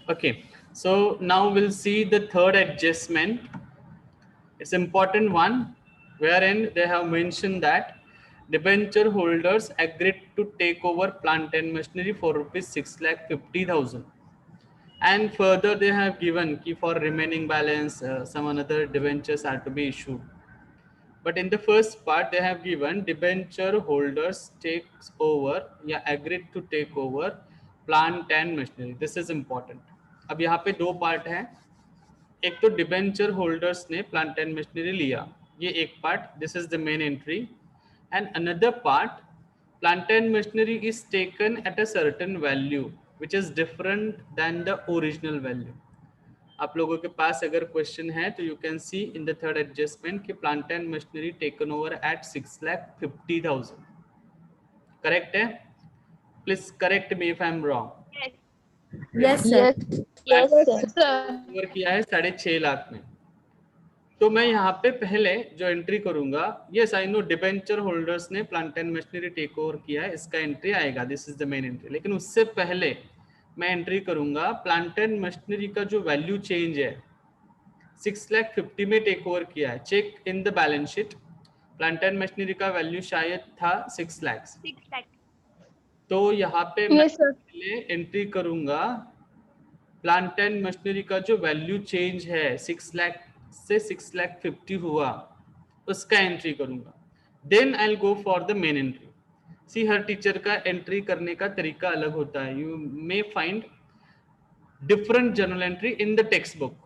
Okay, so now we'll see the third adjustment. It's important one, wherein they have mentioned that debenture holders agreed to take over plant and machinery for rupees 6,50,000, and further they have given key for remaining balance some another debentures are to be issued. But in the first part they have given debenture holders takes over या agreed to take over plant and machinery. This is important. अब यहाँ पे दो part है. एक तो debenture holders ने plant and machinery लिया, ये एक part, this is the main entry. And another part, plant and machinery is taken at a certain value which is different than the original value. आप लोगों के पास अगर क्वेश्चन है तो you can see in the third adjustment कि plant and machinery taken over at 6,50,000. Correct है? Please correct me if I am wrong. Yes, sir. Yes, sir. Over किया है 6.5 लाख में. तो मैं यहाँ पे पहले जो एंट्री करूंगा, yes I know debenture holders ने plant and machinery take over किया है, इसका एंट्री आएगा, this is the main entry. लेकिन उससे पहले मैं एंट्री करूंगा प्लांट एंड मशीनरी का जो वैल्यू चेंज है, 6,50,000 में टेक ओवर किया है. Check in the balance sheet, plant and machinery का वैल्यू शायद था 6 लाख. तो यहाँ पे मैं पहले एंट्री करूंगा प्लांट एंड मशीनरी का जो वैल्यू चेंज है 6 लाख से 6,50,000 हुआ, उसका एंट्री करूंगा. Then I will go for the main entry. See, हर टीचर का एंट्री करने का तरीका अलग होता है. You may find different journal entry in the textbook,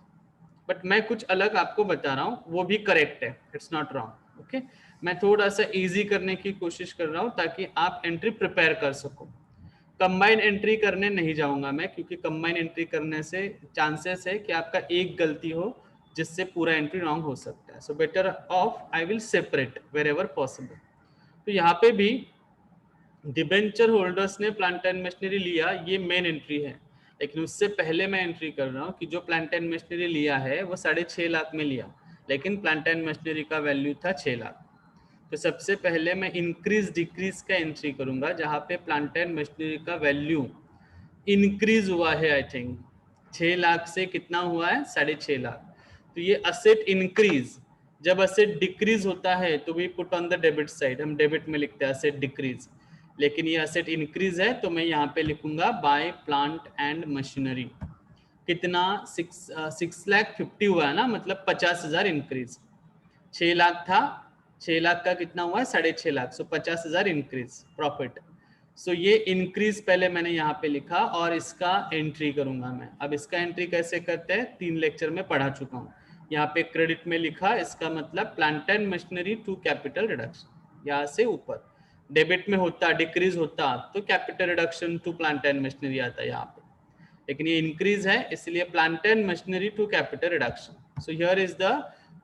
but मैं कुछ अलग आपको बता रहा हूँ, वो भी करेक्ट है, इट्स नॉट रॉन्ग. ओके, मैं थोड़ा सा इजी करने की कोशिश कर रहा हूँ ताकि आप एंट्री प्रिपेयर कर सको. कंबाइन एंट्री करने नहीं जाऊंगा मैं, क्योंकि कंबाइन एंट्री करने से चांसेस है कि आपका एक गलती हो जिससे पूरा एंट्री रॉन्ग हो सकता है. So better off I will separate wherever possible. तो यहाँ पे भी डिबेंचर होल्डर्स ने प्लांट एंड मशीनरी लिया, ये मेन एंट्री है. लेकिन उससे पहले मैं एंट्री कर रहा हूँ कि जो प्लांट एंड मशीनरी लिया है वो 6.5 लाख में लिया, लेकिन प्लांट एंड मशीनरी का वैल्यू था 6 लाख. तो सबसे पहले मैं इंक्रीज डिक्रीज का एंट्री करूंगा, जहाँ पे प्लांट एंड मशीनरी का वैल्यू इंक्रीज हुआ है. आई थिंक 6 लाख से कितना हुआ है, 6.5 लाख. तो ये असेट इंक्रीज. जब असेट डिक्रीज होता है तो we put on the debit side, हम डेबिट में लिखते हैं असेट डिक्रीज. लेकिन ये असेट इंक्रीज है तो मैं यहाँ पे लिखूंगा बाय प्लांट एंड मशीनरी. कितना, 6,50,000 हुआ है ना, मतलब 50,000 इंक्रीज. 6 लाख था, 6 लाख का कितना हुआ है, 6.5 लाख. सो 50,000 इंक्रीज प्रॉफिट. सो ये इंक्रीज पहले मैंने यहाँ पे लिखा और इसका एंट्री करूंगा मैं. अब इसका एंट्री कैसे करते हैं, 3 लेक्चर में पढ़ा चुका हूँ. यहाँ पे क्रेडिट में लिखा, इसका मतलब plant and machinery to capital reduction. यहाँ से ऊपर डेबिट में होता, डिक्रीज होता तो capital reduction to plant and machinery आता है यहाँ पे. लेकिन ये इंक्रीज है, इसलिए plant and machinery to capital reduction. So here is the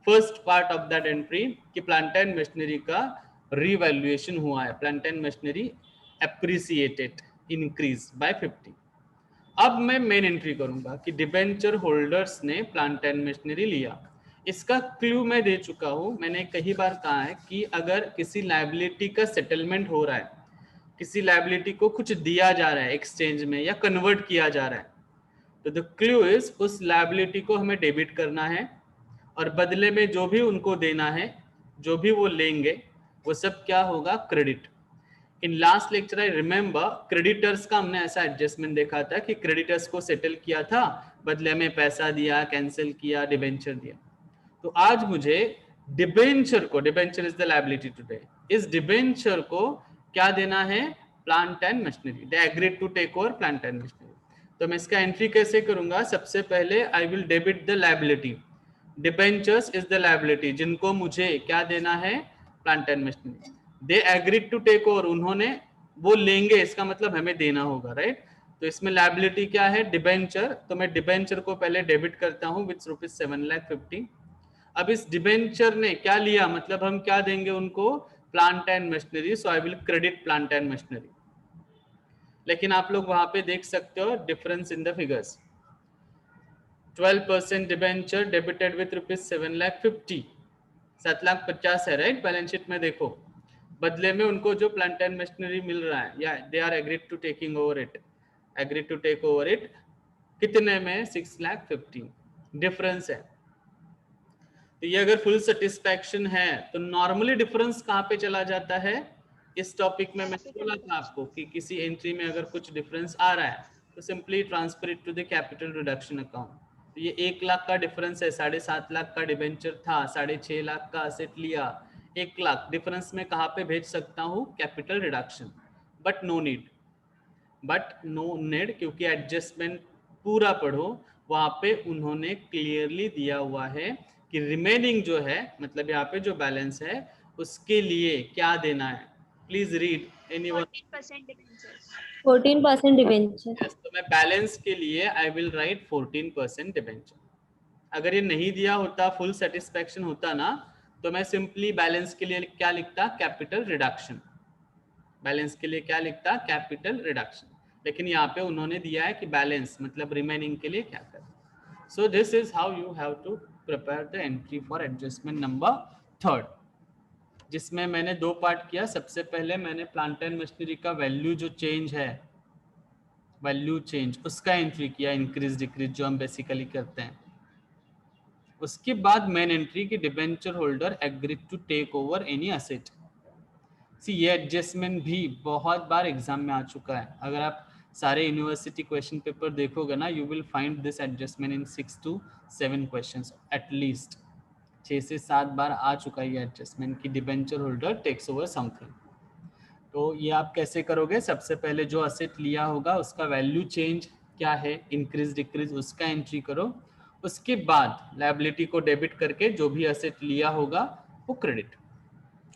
first part of that entry कि प्लांट एंड मशीनरी का रिवैल्यूएशन हुआ है, plant and machinery appreciated, increase by 50. अब मैं मेन एंट्री करूंगा कि डिबेंचर होल्डर्स ने प्लांट एंड मशीनरी लिया. इसका क्लू मैं दे चुका हूं, मैंने कई बार कहा है कि अगर किसी लायबिलिटी का सेटलमेंट हो रहा है, किसी लायबिलिटी को कुछ दिया जा रहा है एक्सचेंज में या कन्वर्ट किया जा रहा है, तो द क्लू इज उस लायबिलिटी को हमें डेबिट करना है और बदले में जो भी उनको देना है, जो भी वो लेंगे, वो सब क्या होगा, credit. In last lecture I remember creditors का हमने ऐसा एडजस्टमेंट देखा था कि क्रेडिटर्स को सेटल किया था, बदले में पैसा दिया, कैंसिल किया, डिबेंचर दिया. तो आज मुझे डिबेंचर को, debenture is the liability today, इस डिबेंचर को क्या देना है, plant and machinery. They agreed to take over plant and machinery. तो मैं इसका एंट्री कैसे करूंगा, सबसे पहले I will debit the liability. Debentures is the liability, जिनको मुझे क्या देना है, plant and machinery. They agreed to take over, उन्होंने, वो लेंगे, इसका मतलब हमें देना होगा, राइट. तो इसमें लायबिलिटी क्या है, डिबेंचर. तो मैं डिबेंचर को पहले डेबिट करता हूँ विथ रुपीज 7,50,000. अब इस डिबेंचर ने क्या लिया, मतलब हम क्या देंगे उनको, plant and machinery. So I will credit plant and machinery. लेकिन आप लोग वहां पे देख सकते हो difference in the figures. 12% debenture debited with rupees 7,50,000, 7,50,000 है, राइट. बैलेंस शीट में देखो, बदले में उनको जो प्लांट एंड मशीनरी मिल रहा है, या they are agreed to taking over it, agreed to take over it, कितने में? 6,15,000 डिफरेंस है। तो ये अगर फुल सेटिस्फैक्शन है तो नॉर्मली डिफरेंस कहाँ पे चला जाता है? इस टॉपिक में मैंने बोला था आपको कि किसी एंट्री में अगर कुछ डिफरेंस आ रहा है तो simply transfer it to the capital reduction account. तो ये 1 लाख का डिफरेंस है, 7.5 लाख का डिबेंचर था, 6.5 लाख का असेट लिया, 1 लाख डिफरेंस में कहाँ पे भेज सकता हूँ? Capital reduction. But no need, क्योंकि एडजस्टमेंट पूरा पढ़ो, वहां पे उन्होंने क्लियरली दिया हुआ है कि रिमेनिंग जो है, मतलब यहाँ पे जो बैलेंस है उसके लिए क्या देना है। Please read anyone. 14% debenture. Yes, तो मैं बैलेंस के लिए आई विल राइट 14% डिबेंचर। अगर ये नहीं दिया होता, फुल सेटिस्फैक्शन होता ना, तो मैं सिंपली बैलेंस के लिए क्या लिखता? Capital reduction. बैलेंस के लिए क्या लिखता? Capital reduction. लेकिन यहाँ पे उन्होंने दिया है कि बैलेंस मतलब रिमेनिंग के लिए क्या करना। So this is how you have to prepare the entry for adjustment number 3, जिसमें मैंने 2 पार्ट किया। सबसे पहले मैंने प्लांट एंड मशीनरी का वैल्यू जो चेंज है, वैल्यू चेंज, उसका एंट्री किया, इंक्रीज डिक्रीज जो हम बेसिकली करते हैं। उसके बाद मेन एंट्री की debenture holder agree to take over any asset. ये एडजस्टमेंट भी बहुत बार एग्जाम में आ चुका है। अगर आप सारे यूनिवर्सिटी क्वेश्चन पेपर देखोगे ना, you will find this adjustment in 6 to 7 questions at least. 6 से 7 बार आ चुका है ये एडजस्टमेंट की debenture holder takes over something. तो ये आप कैसे करोगे? सबसे पहले जो असेट लिया होगा उसका वैल्यू चेंज क्या है, इंक्रीज डिक्रीज, उसका एंट्री करो। उसके बाद लायबिलिटी को डेबिट करके जो भी असेट लिया होगा वो credit.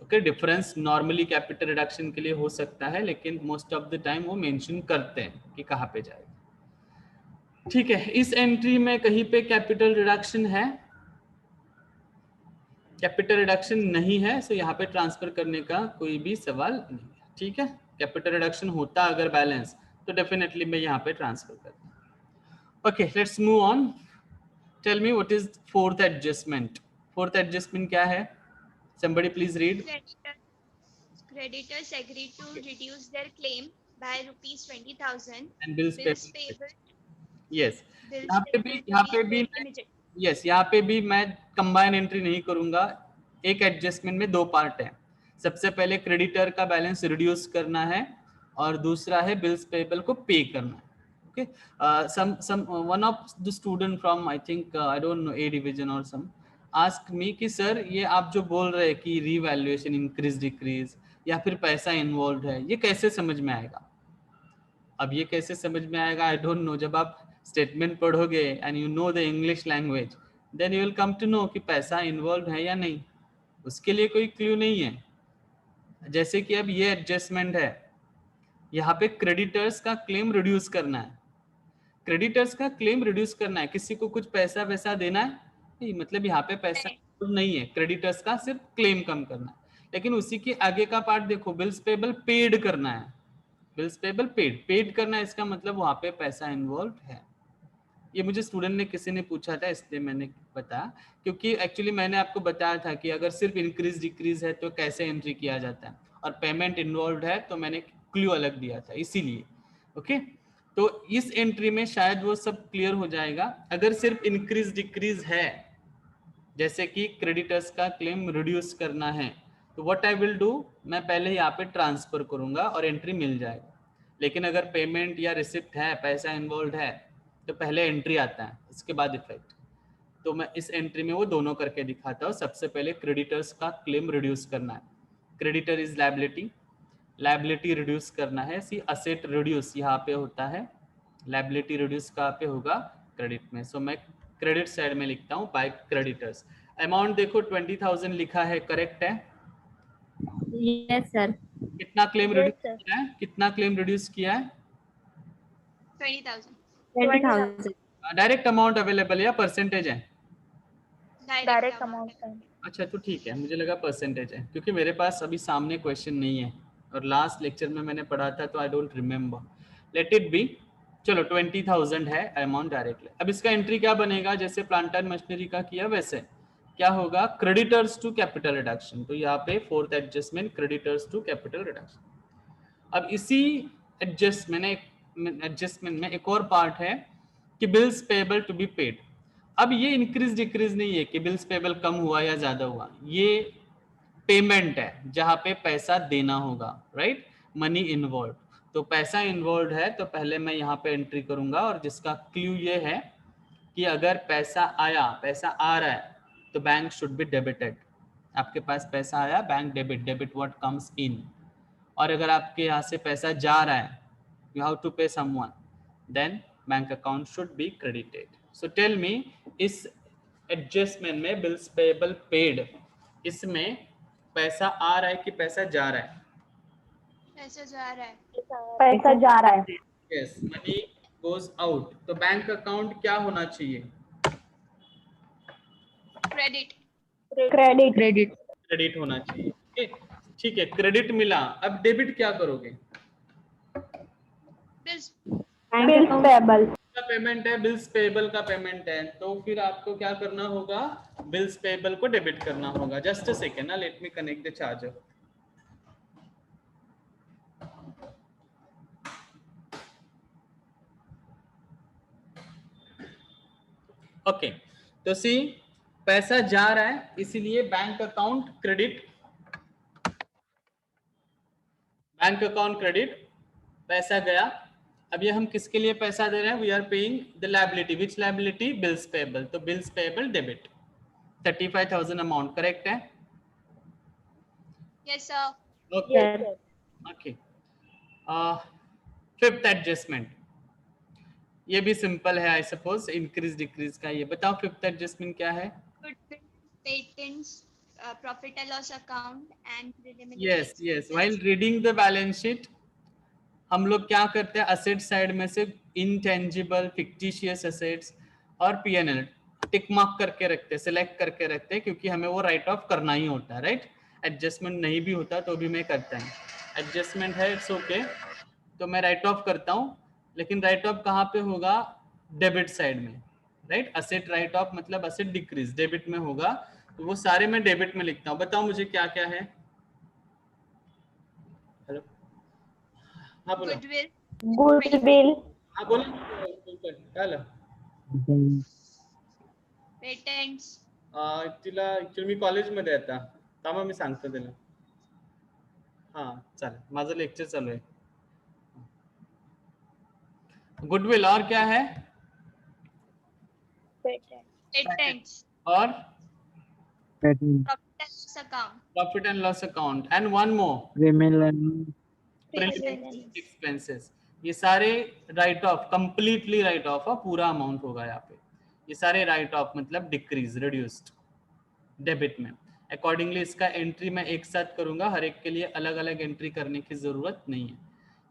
Okay, difference normally capital reduction के लिए हो सकता है, लेकिन मोस्ट ऑफ द टाइम वो मेंशन करते हैं कि कहाँ पे जाएगा। ठीक है, इस एंट्री में कहीं पे कैपिटल रिडक्शन है? कैपिटल रिडक्शन नहीं है, सो यहाँ पे ट्रांसफर करने का कोई भी सवाल नहीं है। ठीक है, कैपिटल रिडक्शन होता अगर बैलेंस तो डेफिनेटली मैं यहाँ पे ट्रांसफर करता। Okay, let's move on. Tell me what is fourth adjustment. Fourth adjustment क्या है? somebody please read. Creditors agreed to reduce their claim by rupees 20,000 and bills payable. Yes, Bills यहाँ पे payable to भी be paid मैं, immediately. yes, यहाँ पे भी मैं कंबाइन एंट्री नहीं करूंगा। एक एडजस्टमेंट में 2 पार्ट है। सबसे पहले क्रेडिटर का बैलेंस रिड्यूस करना है और दूसरा है बिल्स पेबल को पे करना है। Okay, some one of the student from I think I don't know A division or some ask me कि सर ये आप जो बोल रहे हैं कि रीवैल्यूएशन इंक्रीज डिक्रीज या फिर पैसा इन्वॉल्व है, ये कैसे समझ में आएगा? अब ये कैसे समझ में आएगा? I don't know. जब आप स्टेटमेंट पढ़ोगे and you know the English language, then you will come to know कि पैसा इन्वॉल्व है या नहीं। उसके लिए कोई क्लू नहीं है। जैसे कि अब ये एडजस्टमेंट है, यहाँ पे क्रेडिटर्स का क्लेम रिड्यूस करना है। क्रेडिटर्स का क्लेम रिड्यूस करना है, किसी को कुछ पैसा वैसा देना है नहीं, मतलब यहाँ पे पैसा नहीं है, क्रेडिटर्स का सिर्फ क्लेम कम करना है। लेकिन उसी के आगे का पार्ट देखो, बिल्स पेबल पेड करना है। बिल्स पेबल पेड करना है, इसका मतलब वहां पे पैसा इन्वॉल्व है। ये मुझे स्टूडेंट ने किसी ने पूछा था, इसलिए मैंने बताया, क्योंकि एक्चुअली मैंने आपको बताया था कि अगर सिर्फ इंक्रीज डिक्रीज है तो कैसे एंट्री किया जाता है, और पेमेंट इन्वॉल्व है तो मैंने क्लू अलग दिया था, इसीलिए। ओके, तो इस एंट्री में शायद वो सब क्लियर हो जाएगा। अगर सिर्फ इंक्रीज डिक्रीज है, जैसे कि क्रेडिटर्स का क्लेम रिड्यूस करना है, तो व्हाट आई विल डू, मैं पहले यहाँ पे ट्रांसफर करूंगा और एंट्री मिल जाएगा। लेकिन अगर पेमेंट या रिसिप्ट है, पैसा इन्वॉल्व है, तो पहले एंट्री आता है, उसके बाद इफेक्ट। तो मैं इस एंट्री में वो दोनों करके दिखाता हूँ। सबसे पहले क्रेडिटर्स का क्लेम रिड्यूस करना है। Creditor is liability, liability reduce करना है। सी असेट रिड्यूस यहाँ पे होता है, लायबिलिटी रिड्यूस कहाँ पे होगा? क्रेडिट में। सो मैं क्रेडिट साइड में लिखता हूँ बाय क्रेडिटर्स। अमाउंट देखो 20,000 लिखा है, करेक्ट है? Yes sir. कितना क्लेम Yes, रिड्यूस sir. किया है? कितना क्लेम रिड्यूस किया है? 20,000. 20,000. डायरेक्ट अमाउंट अवेलेबल या परसेंटेज है? Direct amount. अच्छा, तो ठीक है, मुझे लगा परसेंटेज है, क्योंकि मेरे पास अभी सामने क्वेश्चन नहीं है और लास्ट लेक्चर में मैंने पढ़ा था, तो I don't remember. Let it be. चलो 20,000 है अमाउंट डायरेक्टली। अब इसका एंट्री क्या बनेगा? जैसे प्लांट एंड मशीनरी का किया वैसे क्या होगा? Creditors to capital reduction. तो यहाँ पे fourth adjustment, creditors to capital reduction. अब इसी एडजस्टमेंट में एक और पार्ट है कि bills payable to be paid. अब ये इंक्रीज डिक्रीज नहीं है कि बिल्स पेबल कम हुआ या ज्यादा हुआ, ये पेमेंट है जहां पे पैसा देना होगा, राइट, मनी इन्वॉल्व। तो पैसा इन्वॉल्व है तो पहले मैं यहाँ पे एंट्री करूंगा, और जिसका क्लू ये है कि अगर पैसा आया, पैसा आ रहा है, तो बैंक शुड बी डेबिटेड। आपके पास पैसा आया, bank debit, debit what comes in. और अगर आपके यहाँ से पैसा जा रहा है, you have to pay someone, then bank account should be credited. So tell me, इस एडजस्टमेंट में बिल्स पेएबल पेड, इसमें पैसा आ रहा है कि पैसा जा रहा है? पैसा जा रहा है। पैसा जा रहा है। Yes, money goes out. तो बैंक अकाउंट क्या होना चाहिए? क्रेडिट। क्रेडिट। क्रेडिट होना चाहिए। ओके, ठीक है, क्रेडिट मिला। अब डेबिट क्या करोगे? Bills bills payable. का पेमेंट है, बिल्स पेएबल का पेमेंट है, तो फिर आपको क्या करना होगा? बिल्स पेएबल को डेबिट करना होगा। जस्ट अ सेकेंड ना, let me connect the charger. Okay, तो सी, पैसा जा रहा है इसीलिए bank account credit, bank account credit, पैसा गया। अब ये हम किसके लिए पैसा दे रहे हैं? We are paying the liability. Which liability? Bills payable. तो bills payable debit, 35,000 amount, correct है? Yes sir. Okay Yes. Okay. Fifth adjustment, ये भी सिंपल है आई सपोज, इंक्रीज डिक्रीज का। ये बताओ फिफ्थ एडजस्टमेंट क्या है? Goodwill, patents, profit and loss account and preliminary yes yes, expenses. While reading the balance sheet हम लोग क्या करते हैं? असेट साइड में से इनटेंजिबल, फिक्टिशियस एसेट्स और पीएनएल टिक मार्क करके रखते हैं, सिलेक्ट करके रखते हैं, क्योंकि हमें वो राइट ऑफ करना ही होता है, राइट? एडजस्टमेंट नहीं भी होता तो भी मैं करता हूँ। एडजस्टमेंट है, इट्स ओके, तो मैं राइट ऑफ करता हूँ। लेकिन राइट ऑफ कहाँ पे होगा? डेबिट साइड में, राइट? असेट राइट ऑफ मतलब असेट डिक्रीज डेबिट में होगा, तो वो सारे मैं डेबिट में लिखता हूँ। बताओ मुझे क्या क्या है? हेलो, हाँ बोलो। Goodwill, goodwill. हाँ बोलो, क्या लो? patents, तिला ऍक्च्युअली मी कॉलेजमध्ये आता, थांबा मी सांगतो तिला. हां चालेल, माझं लेक्चर चालू आहे. गुडविल और क्या है? patents, और profit and loss account, profit and loss account, and one more preliminary expenses. ये सारे right of, completely right of, पूरा अमाउंट होगा यहाँ पे। ये सारे राइट ऑफ मतलब डिक्रीज, रिड्यूस्ड डेबिट में। अकॉर्डिंगली इसका एंट्री मैं एक साथ करूंगा, हर एक के लिए अलग अलग एंट्री करने की जरूरत नहीं है।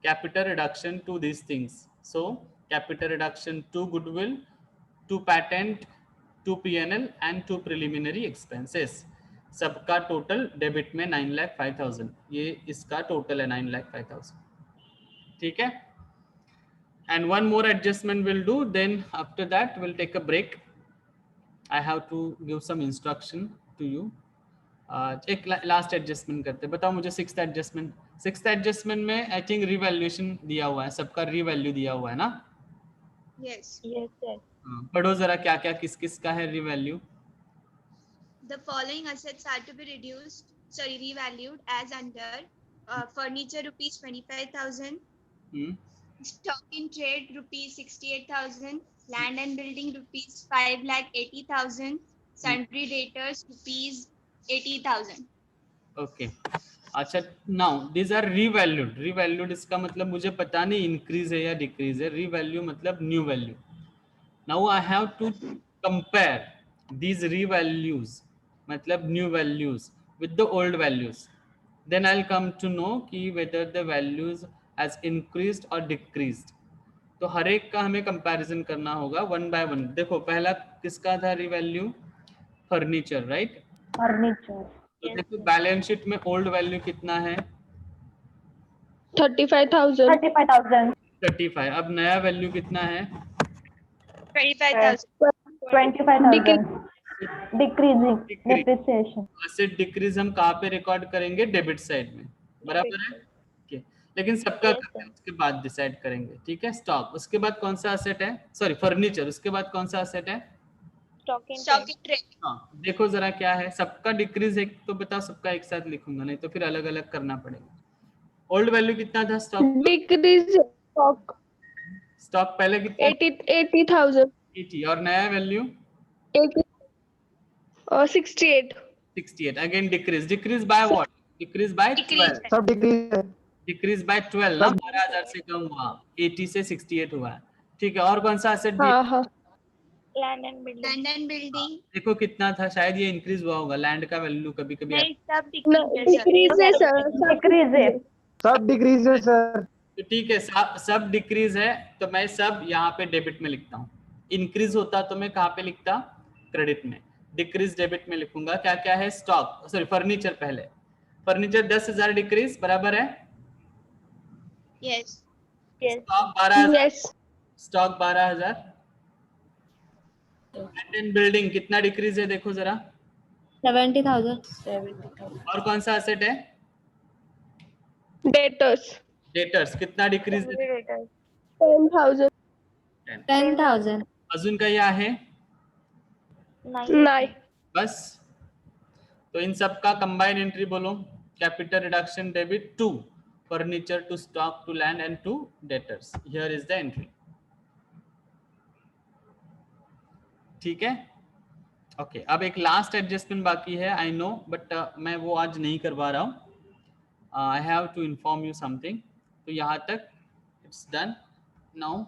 Capital reduction to this things, so capital reduction to goodwill, to patent, to PNL and to preliminary expenses. सबका टोटल डेबिट में 9,05,000, ये इसका टोटल है 9,05,000, ठीक है? And one more adjustment will do, then after that we'll take a break. I have to give some instruction to you. एक last adjustment करते हैं। बताओ मुझे सिक्स्थ एडजस्टमेंट। सिक्स्थ एडजस्टमेंट में आई थिंक रिवैल्यूएशन दिया हुआ है, सबका रिवैल्यू दिया हुआ है ना? yes. पढ़ो जरा क्या क्या किस किस का है revalue. The following assets are to be revalued as under furniture rupees 25,000, stock in trade rupees 68,000, land and building rupees 5,80,000, sundry debtors rupees 80,000. Okay अच्छा, now these are revalued. Revalued इसका मतलब मुझे पता नहीं इंक्रीज है या डिक्रीज है, revalue मतलब new value. Now I have to compare these revalues मतलब new values with the old values, then I will come to know कि whether the values has increased और डिक्रीज्ड। तो हर एक का हमें कंपैरिजन करना होगा वन बाय वन। देखो पहला किसका था रिवैल्यू? Furniture, right? फर्नीचर। तो देखो बैलेंस शीट में ओल्ड वैल्यू कितना है? 35,000। 35। अब नया वैल्यू कितना है? 25,000. 25,000। Decreasing depreciation. एसेट डिक्रीज हम कहाँ पे रिकॉर्ड करेंगे? डेबिट साइड में, बराबर है? okay. लेकिन सबका Yes, करते हैं, sir. उसके बाद डिसाइड करेंगे, ठीक है। स्टॉक, उसके बाद कौन सा असेट है, सॉरी फर्नीचर, उसके बाद कौन सा असेट है? Stock in Stock trade. in trade. हाँ, देखो जरा क्या है, सबका डिक्रीज है तो बताओ, सबका एक साथ लिखूंगा, नहीं तो फिर अलग अलग करना पड़ेगा। ओल्ड वैल्यू कितना था स्टॉक? Decrease stock स्टॉक पहले कितना? 80,000. 80, और नया value 68. 68। Again decrease, decrease by what? Decrease by 12, सब डिक्रीज है। डिक्रीज बाय 12 ना, सब 12,000 से कम हुआ, 80 से 68 हुआ है, ठीक है। और कौन सा असेट भी? हाँ हाँ Land and building. Land and building. देखो कितना था, शायद ये इंक्रीज हुआ होगा, लैंड का वैल्यू कभी कभी नहीं, सब decrease है, sir. डिक्रीज है सर Decrease है. सब डिक्रीज है सर। तो ठीक है, सब डिक्रीज है, तो मैं सब यहाँ पे डेबिट में लिखता हूँ। इंक्रीज होता तो मैं कहाँ पे लिखता? क्रेडिट में। डिक्रीज डेबिट में लिखूंगा। क्या क्या है? स्टॉक, सॉरी फर्नीचर, पहले फर्नीचर 10,000 डिक्रीज बराबर है। Yes. Yes. Stock 12,000, yes stock 12,000। Land and building कितना डिक्रीज है देखो जरा, 70,000 और कौन सा असेट है? डेटर्स डेटर्स कितना डिक्रीज है? 10,000 10,000 अजून काही आहे? नाही बस, तो इन सब का कंबाइन एंट्री बोलो। Capital reduction debit to furniture, to stock, to land and to debtors, here is the entry, ठीक है। ओके, अब एक लास्ट एडजस्टमेंट बाकी है, आई नो, बट मैं वो आज नहीं करवा रहा हूँ। I have to inform you something. तो यहाँ तक इट्स डन। नाउ